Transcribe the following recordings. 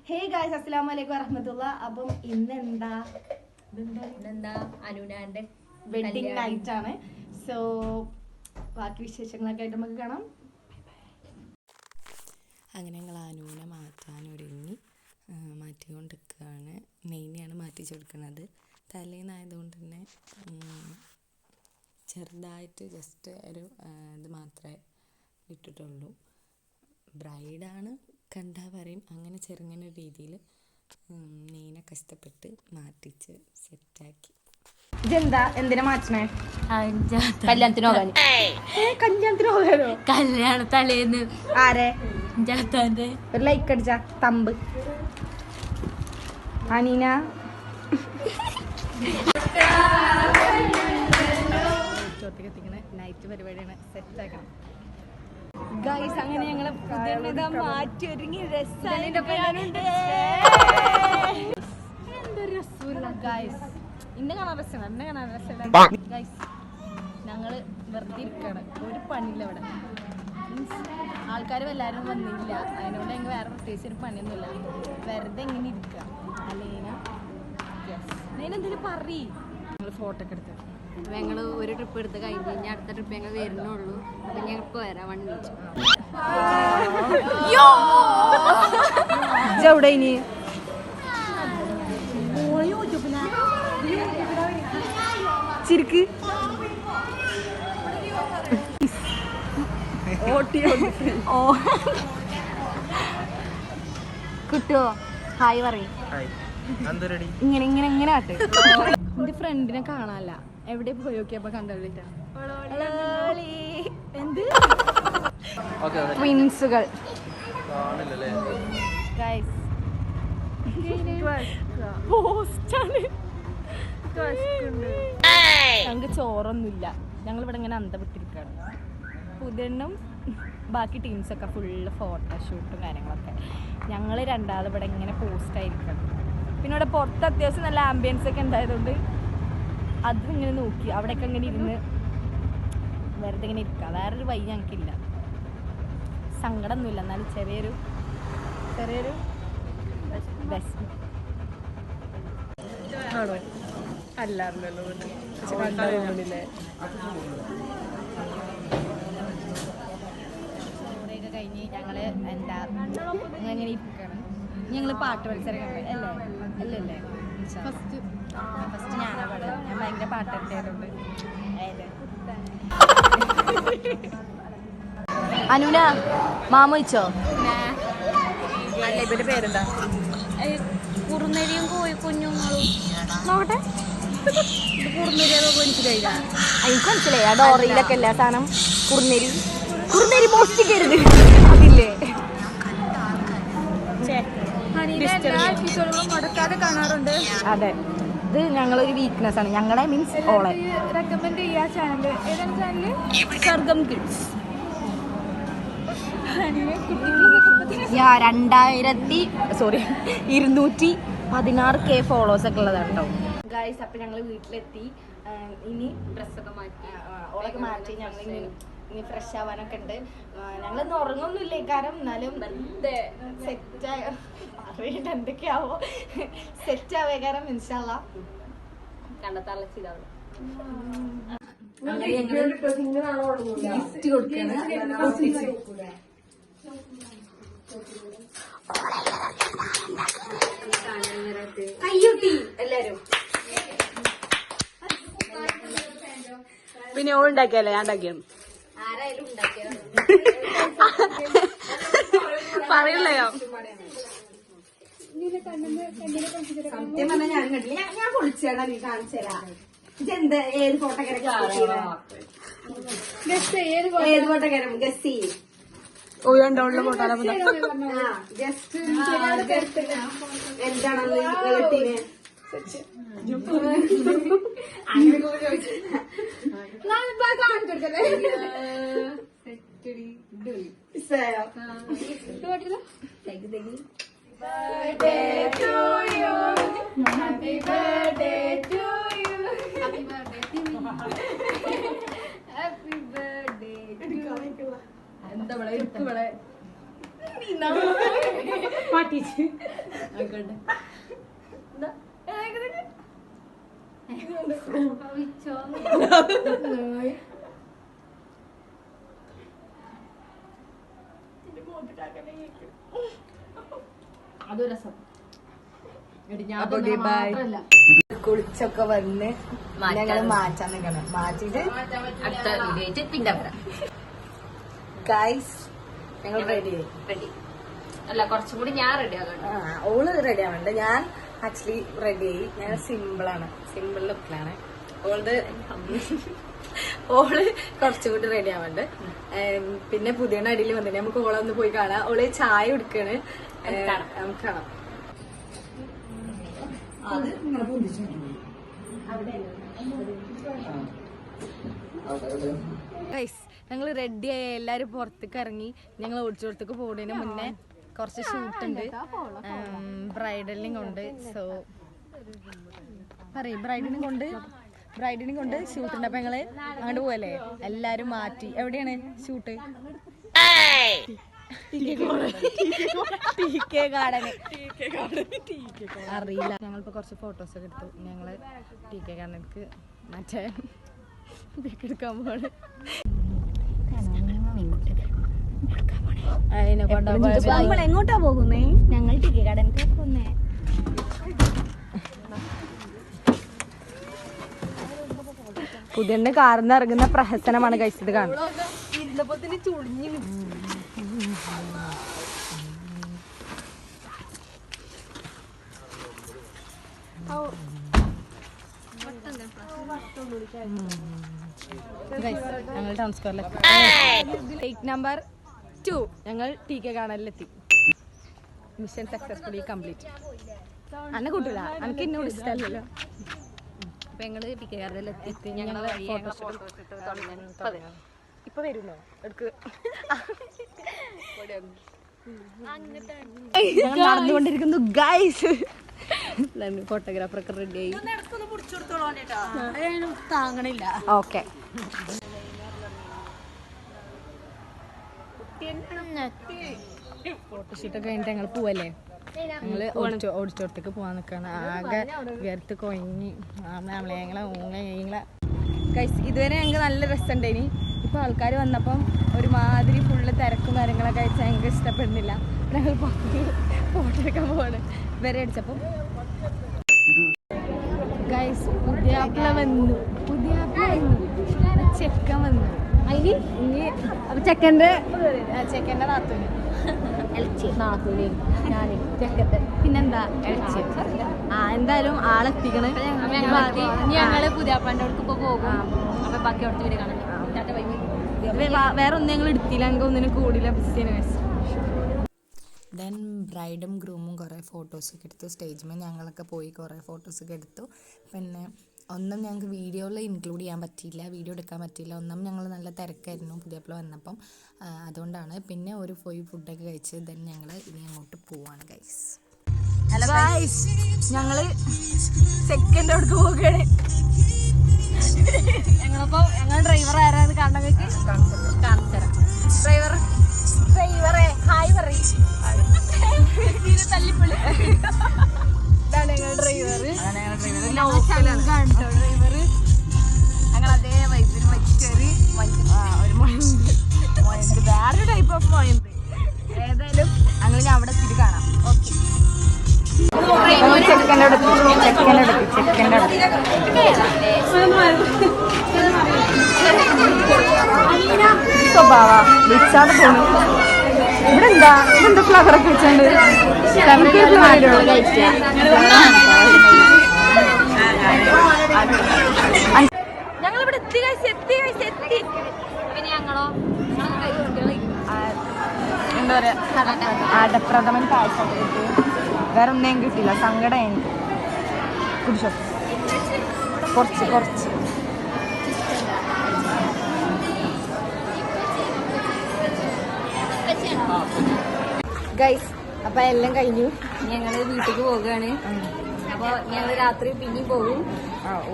Hey guys അസ്സലാമു അലൈക്കും വറഹ്മത്തുള്ളാ. അപ്പം ഇന്നെന്താ അനുനാന്റെ വെഡിങ് നൈറ്റ് ആണ്. സോ ബാക്കി വിശേഷങ്ങളൊക്കെ ആയിട്ട് നമുക്ക് കാണാം. അങ്ങനെ ഞങ്ങൾ അനുവിനെ മാറ്റാനൊരുങ്ങി മാറ്റിക്കൊണ്ടിരിക്കുകയാണ്. നെയ്നെയാണ് മാറ്റിച്ചു കൊടുക്കുന്നത്. തലേന്നായതുകൊണ്ട് തന്നെ ചെറുതായിട്ട് ജസ്റ്റ് ഒരു ഇത് മാത്രമേ ഇട്ടിട്ടുള്ളൂ. ബ്രൈഡാണ് കണ്ടാൽ പറയും. അങ്ങനെ ചെറുങ്ങനെ രീതിയിൽ നെയ്നെ കഷ്ടപ്പെട്ട് മാറ്റിച്ച് സെറ്റാക്കി. ഇതെന്താ എന്തിനാ മാറ്റണേ? കല്യാണത്തിന് പോകാൻ. കല്യാണത്തിന് പോകാനോ? കല്യാണ തലേന്ന് ആരെ ജാത്താന്റെ ഒരു ലൈക്ക് അടിച്ച തമ്പ് അനീന നൈറ്റ് പരിപാടിയാണ്. സെറ്റ് ആക്കണം ഗൈസ്. അങ്ങനെ ഞങ്ങള് മാറ്റി ഒരുങ്ങി എന്തൊരു രസമില്ല ഗൈസ്. ഇന്നെ കാണാൻ രസമാണ്, എന്നെ കാണാൻ രസമില്ല ഗൈസ്. ഞങ്ങള് വെറുതെ ഇരിക്കാണ്, ഒരു പണിയില്ല ഇവിടെ. മീൻസ് ആൾക്കാരും എല്ലാവരും വന്നില്ല, അതിനോട് ഞങ്ങൾ വേറെ പ്രത്യേകിച്ച് ഒരു പണിയൊന്നുമില്ല. വെറുതെ എങ്ങനെ ഇരിക്കുക. അലീന എന്തെങ്കിലും പറയും. ഞങ്ങൾ ഫോട്ടോ ഒക്കെ എടുത്ത് ഞങ്ങൾ ഒരു ട്രിപ്പ് എടുത്ത് കഴിഞ്ഞ് കഴിഞ്ഞാൽ അടുത്ത ട്രിപ്പ് ഞങ്ങൾ വരുന്നുള്ളൂ. അപ്പൊ ഞങ്ങൾ ഇപ്പൊ വരാം 1 minute. എവിടെ ഇനി ചിരിക്ക് കിട്ടുവോ? ഹായ് പറയും. ഇങ്ങനെ ഇങ്ങനെ ഇങ്ങനെ ആട്ടെ. എന്റെ ഫ്രണ്ടിനെ കാണാനല്ല, എവിടെ പോയി നോക്കിയപ്പോ കണ്ടിട്ടാ. എന്ത് ട്വിൻസുകൾ ഞങ്ങൾക്ക് ചോറൊന്നുമില്ല. ഞങ്ങളിവിടെ ഇങ്ങനെ അന്തപ്പെട്ടിരിക്കുകയാണ്. പുതിയണ്ണും ബാക്കി ടീംസൊക്കെ ഫുള്ള് ഫോട്ടോഷൂട്ടും കാര്യങ്ങളൊക്കെ. ഞങ്ങൾ രണ്ടാളും ഇവിടെ ഇങ്ങനെ പോസ്റ്റായിരിക്കണം. പിന്നെ ഇവിടെ പുറത്ത് അത്യാവശ്യം നല്ല ആംബിയൻസ് ഒക്കെ ഉണ്ടായതുകൊണ്ട് അതിങ്ങനെ നോക്കി അവിടെയൊക്കെ ഇങ്ങനെ ഇരുന്ന് വെറുതെ ഇങ്ങനെ ഇരിക്കുക. വേറൊരു വഴി ഞങ്ങൾക്കില്ല. സങ്കടമൊന്നുമില്ല, എന്നാലും ചെറിയൊരു ബെസ്റ്റ് ആണോ അല്ലാറില്ലല്ലോ. ചോറൊക്കെ കഴിഞ്ഞ് ഞങ്ങള് എന്താ അങ്ങനെ ഇരിക്കണം. ഞങ്ങൾ പാട്ട് മത്സരം കണ്ടു അല്ലേ? ഫസ്റ്റ് ഞാനാ പാടുക. ഞാൻ ഭയങ്കര പാട്ടുണ്ടായതുകൊണ്ട്. അനുന മാമ വെച്ചോ? അല്ല ഇവരുടെ പേരെന്താ? കുറുനരിയും കോഴി കുഞ്ഞുങ്ങളും. നോക്കട്ടെ. കുറുനരിയൊക്കെ മനസ്സിലായില്ല. എനിക്ക് മനസ്സിലായി. ആ ഡോറയിലൊക്കെ അല്ലേ സാധനം? കുറുനരി മോഷ്ടിക്കരുത് അതില്ലേ? മുടക്കാതെ കാണാറുണ്ട്. അതെ, ഇത് ഞങ്ങളൊരു വീക്ക്നെസ് ആണ്. ഞങ്ങളെ മീൻസ് ഓളെ റെക്കമെൻഡ് ചെയ്യാ ചാനൽ. ഏതാണ് ചാനല്? സർഗം കിഡ്സ്. 216K ഫോളോവേഴ്സ് ഒക്കെ ഉള്ളതാണ് കേട്ടോ ഗൈസ്. അപ്പം ഞങ്ങൾ വീട്ടിലെത്തി. ഇനി ഡ്രസ്സൊക്കെ മാറ്റി ഓളൊക്കെ മാറ്റി ഞങ്ങൾ ഇനി ഫ്രഷ് ആവാനൊക്കെ ഉണ്ട്. ഞങ്ങളിന്ന് ഉറങ്ങൊന്നുമില്ലേ, കാരണം എന്നാലും സെറ്റ് അറിയണ്ട എന്തൊക്കെയാവോ സെറ്റ് ആവേ കാരണം ഇൻഷാ അല്ലാഹ് കണ്ടെത്താറില്ല. കയ്യുട്ടി എല്ലാരും. പിന്നെ ഓൾ ഉണ്ടാക്കിയല്ലേ ഞാൻ ഉണ്ടാക്കിയാണ്. ആരായാലും ഉണ്ടാക്കിയത് പറയല്ലേ? സത്യം പറഞ്ഞാൽ ഞാൻ കണ്ടില്ല. ഞാൻ പൊളിച്ചേടാ, നീ കാണിച്ചു തരാം. ഇതെന്ത് ഏത് ഫോട്ടോഗ്രാഫി ഏത് ഫോട്ടോഗ്രാഫും ഗസ് ചെയ്യും. ജസ്റ്റ് എന്താണെന്ന് കേട്ടിന് birthday to you, happy birthday to you, happy birthday to you, happy birthday to you. എന്താ ഇവിടെ ഇരിക്കും ഇവിടെ പാട്ടിച്ച് ആയിക്കോട്ടെ. അതൊരു രസം. കുളിച്ചൊക്കെ വന്ന് ഞങ്ങള് മാറ്റാൻ നിൽക്കണം. മാറ്റിട്ട് അടുത്ത വീഡിയോ ആയിട്ട് പിന്നെ വരാം. ഗൈസ് ഞങ്ങൾ റെഡി ആയി. റെഡി അല്ല, കുറച്ചും കൂടി ഞാൻ റെഡി ആകണം. ഓള് റെഡി ആവണ്ട, ഞാൻ ആക്ച്വലി റെഡി ആയി. ഞാൻ സിമ്പിളാണ്, സിമ്പിൾ ലുക്കിലാണ്. ഓള് കുറച്ചുകൂടി റെഡി ആവണ്ട്. പിന്നെ പുതിയ അടിയിൽ വന്നിട്ട് നമുക്ക് ഓളെ ഒന്ന് പോയി കാണാം. ഓള് ചായ കുടിക്കാണ്, നമുക്ക് കാണാം. ഞങ്ങൾ റെഡിയായി, എല്ലാരും പുറത്തേക്ക് ഇറങ്ങി. ഞങ്ങൾ ഓടിച്ചോടത്തേക്ക് പോകുന്നതിന് മുന്നേ കുറച്ച് ഷൂട്ട് ഉണ്ട്, ബ്രൈഡലിനും കൊണ്ട്. സോ പറയും ബ്രൈഡിനും കൊണ്ട് ഷൂട്ട് ഉണ്ട്. അപ്പൊ ഞങ്ങള് അങ്ങോട്ട് പോവല്ലേ, എല്ലാരും മാറ്റി. എവിടെയാണ് ഷൂട്ട്? അറിയില്ല. ഞങ്ങളിപ്പോ കുറച്ച് ഫോട്ടോസ് ഒക്കെ എടുത്തു. ഞങ്ങള് TK ഗാർഡനിലേക്ക് മറ്റേ എടുക്കാൻ പോവാണ്. എങ്ങോട്ടാ പോകുന്നേ? ഞങ്ങൾ TK ഗാർഡനിലേക്ക് പോകുന്നേ. പുതിയ കാർന്ന് ഇറങ്ങുന്ന പ്രഹസനമാണ് കഴിച്ചത് കാണുന്നത്. ഞങ്ങൾ ടൗൺ സ്ക്വയറിലെത്തി. ലൈറ്റ് നമ്പർ 2 ഞങ്ങൾ TK ഗാർഡനിലെത്തി. Mission successfully complete. അന്നെ കൂട്ടില്ല, എനിക്ക് എന്നോട് ഇഷ്ടമല്ലല്ലോ. അപ്പൊ ഞങ്ങള് TK ഗാർഡനിലെത്തി. ഞങ്ങള് ഇപ്പൊ വരുന്നോ എടുക്ക്? നടന്നുകൊണ്ടിരിക്കുന്നു ഗൈസ്. ഫോട്ടോഗ്രാഫറൊക്കെ റെഡി ആയി. താങ്ങണില്ല. ഓക്കെ, ഫോട്ടോഷൂട്ടൊക്കെ കഴിഞ്ഞിട്ട് ഞങ്ങൾ പോവല്ലേ. ഞങ്ങള് ഓടിച്ചോടത്തേക്ക് പോവാൻ നിൽക്കാണ്. ആകെ വിയർത്ത് കൊഞ്ഞി ഞങ്ങളെ ഗൈസ്. ഇതുവരെ ഞങ്ങൾക്ക് നല്ല രസമുണ്ടേനി. ഇപ്പൊ ആൾക്കാർ വന്നപ്പം ഒരുമാതിരി ഫുള്ള് തിരക്കും കാര്യങ്ങളൊക്കെ അയച്ചാൽ ഞങ്ങൾക്ക് ഇഷ്ടപ്പെടുന്നില്ല. ഞങ്ങൾ ഫോട്ടോ എടുക്കാൻ പോവാണ്. വരെ അടിച്ചപ്പം ഗൈസ് പുതിയാപ്പിള വന്നു, ചെക്കൻ വന്നു. അതിന് ഇനി അപ്പൊ ചെക്കൻ്റെ നാത്തൂന് ഞാന് ചെക്കത്തെ പിന്നെന്താ എളിച്ച്. എന്തായാലും ആളെത്തിക്കണ്. ഞങ്ങള് പുതിയാപ്പാന്റെ അടുത്ത് ഇപ്പൊ പോകും. അപ്പൊ ബാക്കി അവിടുത്തെ വീട് കാണാൻ വേറെ ഒന്നും ഞങ്ങൾ എടുത്തില്ല. ഞങ്ങൾക്ക് ഒന്നിനും കൂടില്ല, ബിസിയാണ്. ദെൻ ബ്രൈഡും ഗ്രൂമും കുറേ ഫോട്ടോസൊക്കെ എടുത്തു. സ്റ്റേജിൽ ഞങ്ങളൊക്കെ പോയി കുറേ ഫോട്ടോസൊക്കെ എടുത്തു. പിന്നെ ഒന്നും ഞങ്ങൾക്ക് വീഡിയോയിൽ ഇൻക്ലൂഡ് ചെയ്യാൻ പറ്റിയില്ല, വീഡിയോ എടുക്കാൻ പറ്റിയില്ല. ഒന്നും ഞങ്ങൾ നല്ല തിരക്കായിരുന്നു പുതിയപ്പോൾ വന്നപ്പം, അതുകൊണ്ടാണ്. പിന്നെ പോയി ഫുഡൊക്കെ കഴിച്ച് ദെൻ ഞങ്ങൾ ഇനി അങ്ങോട്ട് പോവാണ് ഗൈസ്. ഹലോ ഗൈസ്, ഞങ്ങള് സെക്കൻഡ് അടുത്ത് പോവുകയാണ്. ഞങ്ങളിപ്പോ ഞങ്ങൾ ഡ്രൈവർ ആരാന്ന് കാണണമെങ്കിൽ കാണിച്ചുതരാം. ഡ്രൈവറെ ഹായ് പറയും. തല്ലിപ്പള്ളി ഇതാണ് ഞങ്ങൾ ഡ്രൈവർ. ഡ്രൈവർ ഞങ്ങൾ അതേ വൈബിൽ മറ്റൊരു മൊയന്ത് വേറൊരു ടൈപ്പ് ഓഫ് മൊയന്ത്. ഏതായാലും ഞങ്ങൾ ഞാൻ അവിടെ തിരി കാണാം. ഓക്കെ, ചെക്കൻ്റെ അടുത്ത് സ്വഭാവ വിളിച്ചാതെ പോണു. ഇവിടെ ഇതെന്താ ഫ്ലവറൊക്കെ വെച്ചുണ്ട്. ഞങ്ങളിവിടെ എത്തി. ഞങ്ങളോ എന്താ പറയാ, അടപ്രഥമൻ പായസം വേറെ ഒന്നും കിട്ടില്ല. സങ്കടം എനിക്ക്. കുടിച്ചോ കുറച്ച് ഗൈസ്. അപ്പൊ എല്ലാം കഴിഞ്ഞു. ഞങ്ങള് വീട്ടിലേക്ക് പോവുകയാണ്. അപ്പൊ ഞങ്ങള് രാത്രി പിന്നെയും പോകും.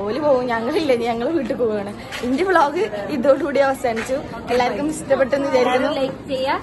ഓല് പോകും, ഞങ്ങളില്ല. ഞങ്ങൾ വീട്ടിൽ പോവുകയാണ്. എന്റെ വ്ളോഗ് ഇതോടുകൂടി അവസാനിച്ചു. എല്ലാവർക്കും ഇഷ്ടപ്പെട്ടെന്ന് വിചാരിക്കുന്നു. ലൈക്ക് ചെയ്യാ,